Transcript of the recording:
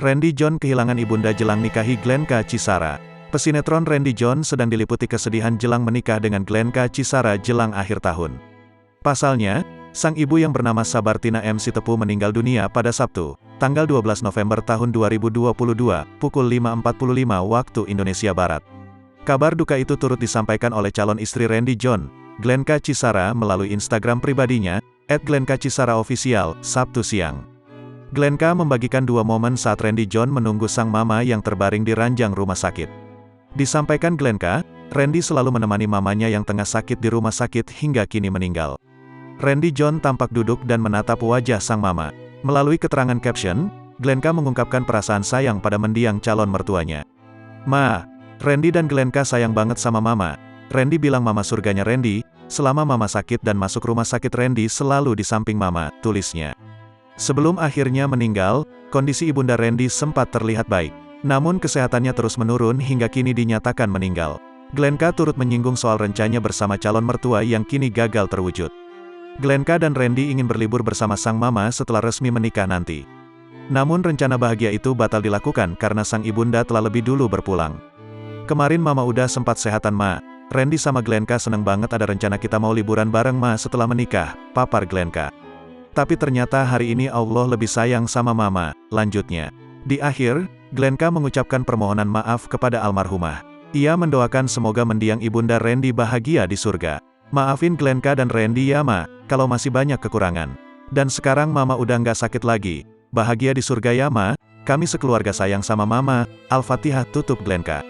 Randy John kehilangan ibunda jelang nikahi Glenka Cisara. Pesinetron Randy John sedang diliputi kesedihan jelang menikah dengan Glenka Cisara jelang akhir tahun. Pasalnya, sang ibu yang bernama Sabartina M. Sitepu meninggal dunia pada Sabtu, tanggal 12 November tahun 2022, pukul 5.45 waktu Indonesia Barat. Kabar duka itu turut disampaikan oleh calon istri Randy John, Glenka Cisara melalui Instagram pribadinya, @glenkacisaraofficial, Sabtu siang. Glenka membagikan dua momen saat Randy John menunggu sang mama yang terbaring di ranjang rumah sakit. Disampaikan Glenka, Randy selalu menemani mamanya yang tengah sakit di rumah sakit hingga kini meninggal. Randy John tampak duduk dan menatap wajah sang mama. Melalui keterangan caption, Glenka mengungkapkan perasaan sayang pada mendiang calon mertuanya. "Ma, Randy dan Glenka sayang banget sama mama. Randy bilang mama surganya Randy, selama mama sakit dan masuk rumah sakit Randy selalu di samping mama," tulisnya. Sebelum akhirnya meninggal, kondisi ibunda Randy sempat terlihat baik. Namun kesehatannya terus menurun hingga kini dinyatakan meninggal. Glenka turut menyinggung soal rencananya bersama calon mertua yang kini gagal terwujud. Glenka dan Randy ingin berlibur bersama sang mama setelah resmi menikah nanti. Namun rencana bahagia itu batal dilakukan karena sang ibunda telah lebih dulu berpulang. "Kemarin mama udah sempat sehatan ma. Randy sama Glenka seneng banget ada rencana kita mau liburan bareng ma setelah menikah," papar Glenka. "Tapi ternyata hari ini Allah lebih sayang sama mama," lanjutnya. Di akhir, Glenka mengucapkan permohonan maaf kepada almarhumah. Ia mendoakan semoga mendiang ibunda Randy bahagia di surga. "Maafin Glenka dan Randy ya ma, kalau masih banyak kekurangan. Dan sekarang mama udah nggak sakit lagi. Bahagia di surga ya ma, kami sekeluarga sayang sama mama." Al-Fatihah, tutup Glenka.